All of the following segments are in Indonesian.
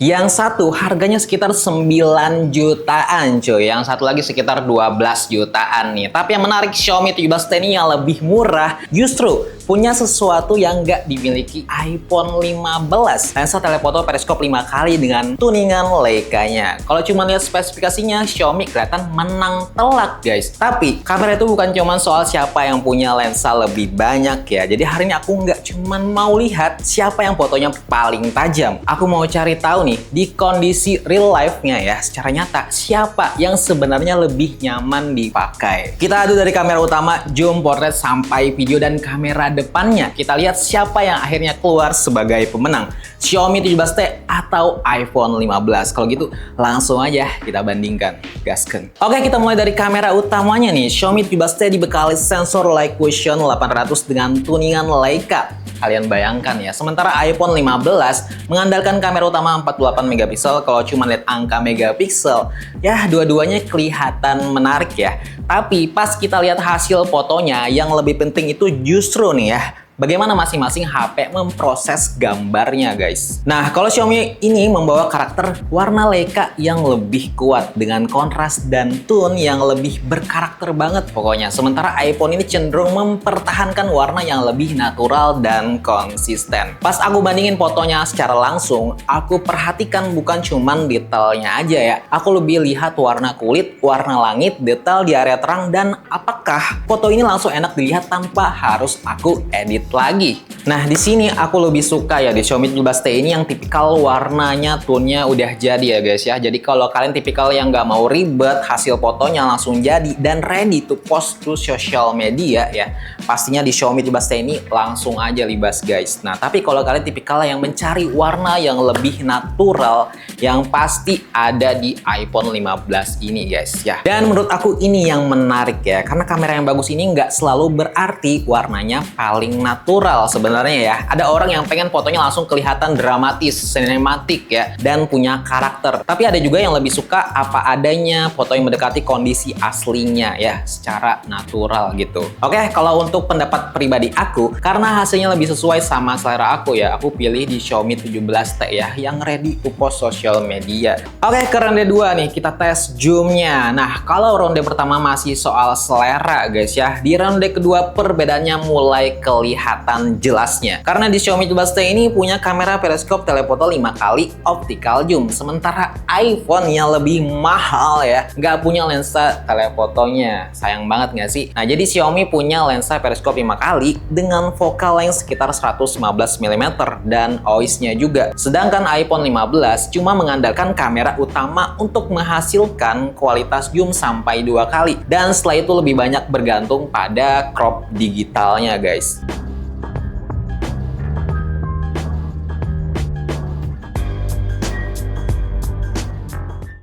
Yang satu harganya sekitar 9 jutaan cuy. Yang satu lagi sekitar 12 jutaan nih. Tapi yang menarik, Xiaomi 17T ini yang lebih murah justru punya sesuatu yang nggak dimiliki iPhone 15. Lensa telefoto periskop 5 kali dengan tuningan Leica-nya. Kalau cuma lihat spesifikasinya, Xiaomi kelihatan menang telak guys. Tapi kamera itu bukan cuma soal siapa yang punya lensa lebih banyak ya. Jadi hari ini aku nggak cuma mau lihat siapa yang fotonya paling tajam. Aku mau cari tahu nih, di kondisi real life-nya ya, secara nyata, siapa yang sebenarnya lebih nyaman dipakai. Kita adu dari kamera utama, zoom, portrait, sampai video dan kamera depannya. Kita lihat siapa yang akhirnya keluar sebagai pemenang, Xiaomi 17T atau iPhone 15. Kalau gitu, langsung aja kita bandingkan. Gasken. Oke, kita mulai dari kamera utamanya nih. Xiaomi 17T dibekali sensor Light Fusion 800 dengan tuningan Leica. Kalian bayangkan ya, sementara iPhone 15 mengandalkan kamera utama 48 megapiksel. Kalau cuma lihat angka megapiksel, ya dua-duanya kelihatan menarik ya. Tapi pas kita lihat hasil fotonya, yang lebih penting itu justru nih ya, bagaimana masing-masing HP memproses gambarnya guys. Nah, kalau Xiaomi ini membawa karakter warna Leica yang lebih kuat dengan kontras dan tone yang lebih berkarakter banget pokoknya. Sementara iPhone ini cenderung mempertahankan warna yang lebih natural dan konsisten. Pas aku bandingin fotonya secara langsung, aku perhatikan bukan cuman detailnya aja ya. Aku lebih lihat warna kulit, warna langit, detail di area terang, dan apakah foto ini langsung enak dilihat tanpa harus aku edit lagi. Nah, di sini aku lebih suka ya di Xiaomi 17T ini yang tipikal warnanya, tone-nya udah jadi ya guys ya. Jadi kalau kalian tipikal yang nggak mau ribet, hasil fotonya langsung jadi dan ready to post to social media ya, pastinya di Xiaomi 17T ini langsung aja libas guys. Nah, tapi kalau kalian tipikal yang mencari warna yang lebih natural, yang pasti ada di iPhone 15 ini guys ya. Dan menurut aku ini yang menarik ya, karena kamera yang bagus ini nggak selalu berarti warnanya paling natural sebenarnya ya. Ada orang yang pengen fotonya langsung kelihatan dramatis, sinematik ya, dan punya karakter. Tapi ada juga yang lebih suka apa adanya, foto yang mendekati kondisi aslinya ya, secara natural gitu. Oke, kalau untuk pendapat pribadi aku, karena hasilnya lebih sesuai sama selera aku ya, aku pilih di Xiaomi 17T ya, yang ready to post social media. Oke, ke ronde 2 nih, kita tes zoomnya. Nah, kalau ronde pertama masih soal selera guys ya, di ronde kedua perbedaannya mulai kelihatan jelasnya. Karena di Xiaomi 17T ini punya kamera periskop telefoto 5 kali optical zoom. Sementara iPhone yang lebih mahal ya, nggak punya lensa telefotonya. Sayang banget nggak sih? Nah, jadi Xiaomi punya lensa periskop 5 kali dengan focal length sekitar 115 mm dan OIS-nya juga. Sedangkan iPhone 15 cuma mengandalkan kamera utama untuk menghasilkan kualitas zoom sampai 2 kali. Dan setelah itu lebih banyak bergantung pada crop digitalnya guys.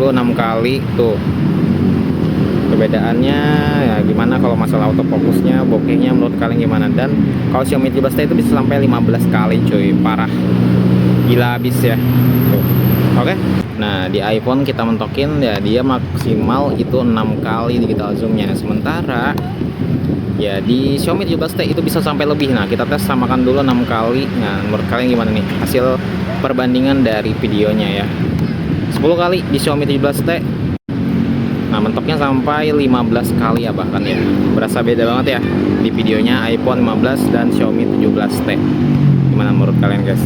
6 kali tuh perbedaannya ya. Gimana kalau masalah autofokusnya, bokehnya menurut kalian gimana? Dan kalau Xiaomi 17T itu bisa sampai 15 kali cuy, parah, gila habis ya tuh. Oke, nah di iPhone kita mentokin ya, dia maksimal itu 6 kali digital zoomnya. Sementara ya di Xiaomi 17T itu bisa sampai lebih. Nah, kita tes samakan dulu 6 kali. Nah, menurut kalian gimana nih hasil perbandingan dari videonya ya? 10 kali di Xiaomi 17T. Nah, mentoknya sampai 15 kali ya bahkan ya. Berasa beda banget ya di videonya iPhone 15 dan Xiaomi 17T. Gimana menurut kalian guys?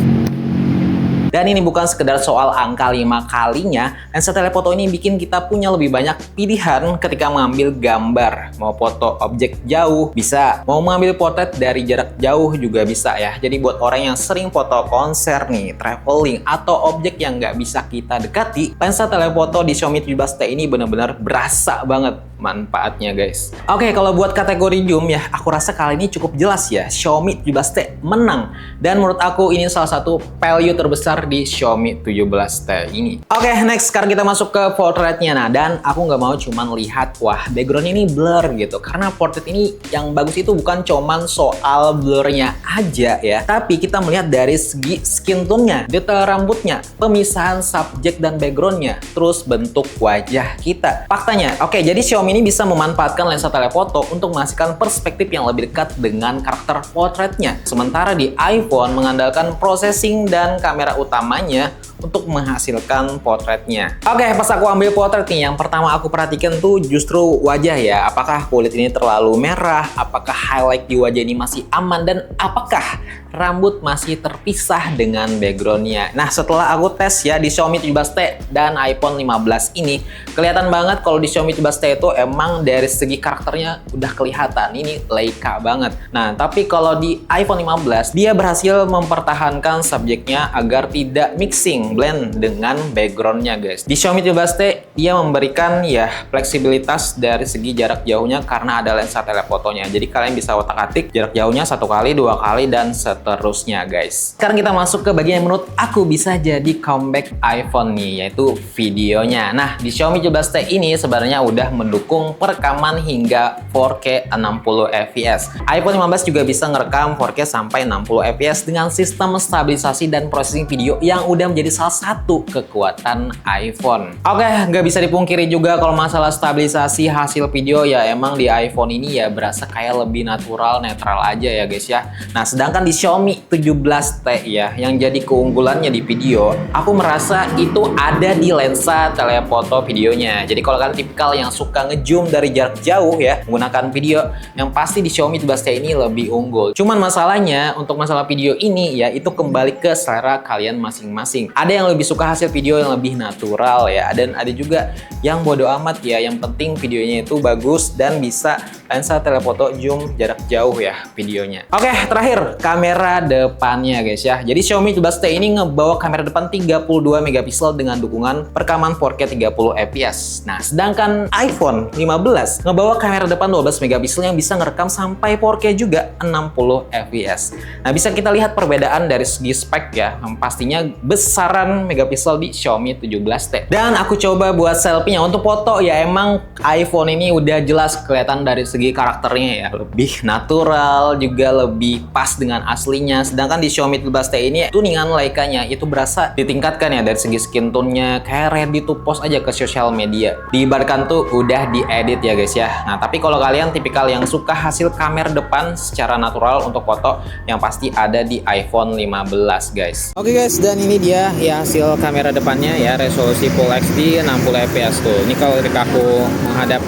Dan ini bukan sekedar soal angka 5 kalinya, lensa telefoto ini bikin kita punya lebih banyak pilihan ketika mengambil gambar. Mau foto objek jauh bisa, mau mengambil potret dari jarak jauh juga bisa ya. Jadi buat orang yang sering foto konser nih, traveling, atau objek yang nggak bisa kita dekati, lensa telefoto di Xiaomi 17T ini benar-benar berasa banget manfaatnya guys. Oke, kalau buat kategori zoom ya, aku rasa kali ini cukup jelas ya, Xiaomi 17T menang. Dan menurut aku ini salah satu value terbesar di Xiaomi 17T ini. Oke, next sekarang kita masuk ke portraitnya. Nah, dan aku nggak mau cuman lihat wah background ini blur gitu, karena portrait ini yang bagus itu bukan cuman soal blurnya aja ya, tapi kita melihat dari segi skin tone-nya, detail rambutnya, pemisahan subjek dan backgroundnya, terus bentuk wajah kita. Faktanya, oke, jadi Xiaomi ini bisa memanfaatkan lensa telefoto untuk menghasilkan perspektif yang lebih dekat dengan karakter portraitnya. Sementara di iPhone mengandalkan processing dan kamera utamanya untuk menghasilkan potretnya. Oke, pas aku ambil potret nih, yang pertama aku perhatikan tuh justru wajah ya. Apakah kulit ini terlalu merah? Apakah highlight di wajah ini masih aman? Dan apakah rambut masih terpisah dengan backgroundnya? Nah, setelah aku tes ya di Xiaomi 17T dan iPhone 15 ini, kelihatan banget kalau di Xiaomi 17T itu emang dari segi karakternya udah kelihatan. Ini Leica banget. Nah, tapi kalau di iPhone 15, dia berhasil mempertahankan subjeknya agar tidak mixing, blend dengan backgroundnya guys. Di Xiaomi 17T, dia memberikan ya fleksibilitas dari segi jarak jauhnya karena ada lensa telefotonya. Jadi kalian bisa otak-atik jarak jauhnya 1 kali, 2 kali, dan seterusnya guys. Sekarang kita masuk ke bagian yang menurut aku bisa jadi comeback iPhone nih, yaitu videonya. Nah, di Xiaomi 17T ini sebenarnya udah mendukung perekaman hingga 4K 60 fps. iPhone 15 juga bisa ngerekam 4K sampai 60 fps dengan sistem stabilisasi dan processing video yang udah menjadi salah satu kekuatan iPhone. Oke, nggak bisa dipungkiri juga kalau masalah stabilisasi hasil video ya emang di iPhone ini ya berasa kayak lebih natural, netral aja ya guys ya. Nah, sedangkan di Xiaomi 17T ya, yang jadi keunggulannya di video, aku merasa itu ada di lensa telefoto videonya. Jadi kalau kalian tipikal yang suka ngezoom dari jarak jauh ya, menggunakan video, yang pasti di Xiaomi 17T ini lebih unggul. Cuman masalahnya, untuk masalah video ini ya, itu kembali ke selera kalian masing-masing. Ada yang lebih suka hasil video yang lebih natural ya, dan ada juga yang bodo amat ya, yang penting videonya itu bagus dan bisa lensa telefoto zoom jarak jauh ya videonya. Oke, terakhir kamera depannya guys ya. Jadi Xiaomi 17T ini ngebawa kamera depan 32 megapiksel dengan dukungan perekaman 4K 30 fps. Nah, sedangkan iPhone 15 ngebawa kamera depan 12 megapiksel yang bisa ngerekam sampai 4K juga 60 fps. Nah, bisa kita lihat perbedaan dari segi spek ya. Yang pastinya besaran megapiksel di Xiaomi 17T. Dan aku coba buat selfie-nya. Untuk foto ya emang iPhone ini udah jelas kelihatan dari segi karakternya ya. Lebih natural, juga lebih pas dengan aslinya. Sedangkan di Xiaomi 17T ini tuningan Leica-nya itu berasa ditingkatkan ya dari segi skin tone-nya, kayak ready to post aja ke sosial media. Diibaratkan tuh udah diedit ya guys ya. Nah, tapi kalau kalian tipikal yang suka hasil kamera depan secara natural untuk foto, yang pasti ada di iPhone 15 guys. Oke guys, dan ini dia ya hasil kamera depannya ya, resolusi Full HD 60 fps tuh. Ini kalau ketika aku menghadap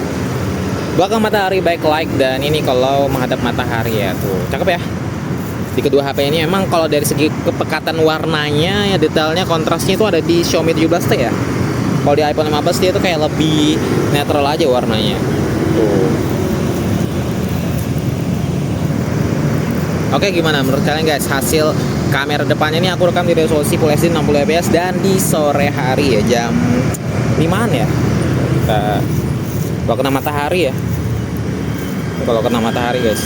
belakang matahari backlight, dan ini kalau menghadap matahari ya tuh. Cakep ya. Di kedua HP ini emang kalau dari segi kepekatan warnanya ya, detailnya, kontrasnya itu ada di Xiaomi 17T ya. Kalau di iPhone 15 dia tuh kayak lebih netral aja warnanya. Tuh. Oke, gimana menurut kalian guys hasil kamera depannya ini? Aku rekam di resolusi Full HD 60 fps dan di sore hari ya, jam 5-an ya. Kalau kena matahari ya. Kalau kena matahari guys,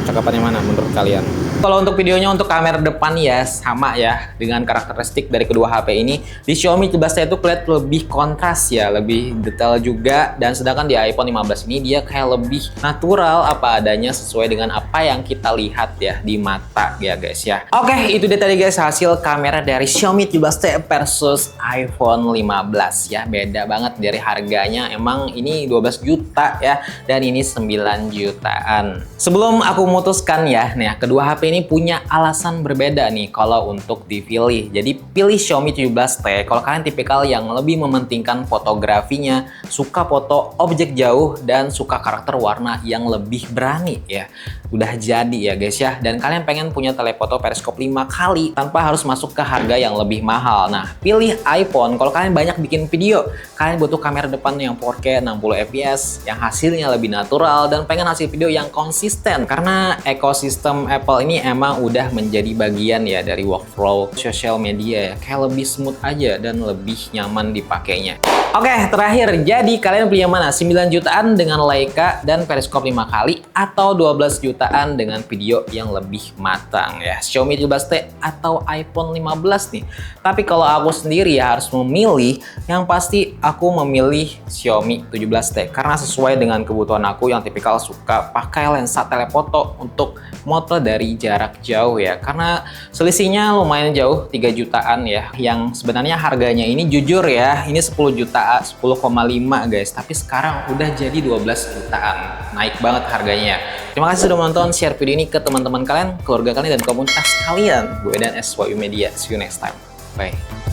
cakapannya mana menurut kalian? Kalau untuk videonya untuk kamera depan ya sama ya dengan karakteristik dari kedua HP ini. Di Xiaomi 17T itu kelihatan lebih kontras ya, lebih detail juga, dan sedangkan di iPhone 15 ini dia kayak lebih natural apa adanya sesuai dengan apa yang kita lihat ya di mata ya guys ya. Oke, itu dia tadi guys hasil kamera dari Xiaomi 17T versus iPhone 15 ya. Beda banget dari harganya, emang ini 12 juta ya dan ini 9 jutaan. Sebelum aku memutuskan ya, nih kedua HP ini punya alasan berbeda nih kalau untuk dipilih. Jadi pilih Xiaomi 17T kalau kalian tipikal yang lebih mementingkan fotografinya, suka foto objek jauh, dan suka karakter warna yang lebih berani ya. Udah jadi ya guys ya. Dan kalian pengen punya telefoto periskop 5 kali tanpa harus masuk ke harga yang lebih mahal. Nah, pilih iPhone kalau kalian banyak bikin video. Kalian butuh kamera depan yang 4K 60 fps, yang hasilnya lebih natural, dan pengen hasil video yang konsisten. Karena ekosistem Apple ini emang udah menjadi bagian ya dari workflow sosial media ya. Kayak lebih smooth aja dan lebih nyaman dipakainya. Oke, terakhir, jadi kalian pilih yang mana? 9 jutaan dengan Leica dan periskop 5 kali, atau 12 jutaan dengan video yang lebih matang ya, Xiaomi 17T atau iPhone 15 nih. Tapi kalau aku sendiri ya harus memilih, yang pasti aku memilih Xiaomi 17T karena sesuai dengan kebutuhan aku yang tipikal suka pakai lensa telefoto untuk moto dari jarak jauh ya. Karena selisihnya lumayan jauh, 3 jutaan ya. Yang sebenarnya harganya ini jujur ya, ini 10 juta, 10,5 guys. Tapi sekarang udah jadi 12 jutaan. Naik banget harganya. Terima kasih sudah menonton, share video ini ke teman-teman kalian, keluarga kalian, dan komunitas kalian. Gue dan SYU Media. See you next time. Bye.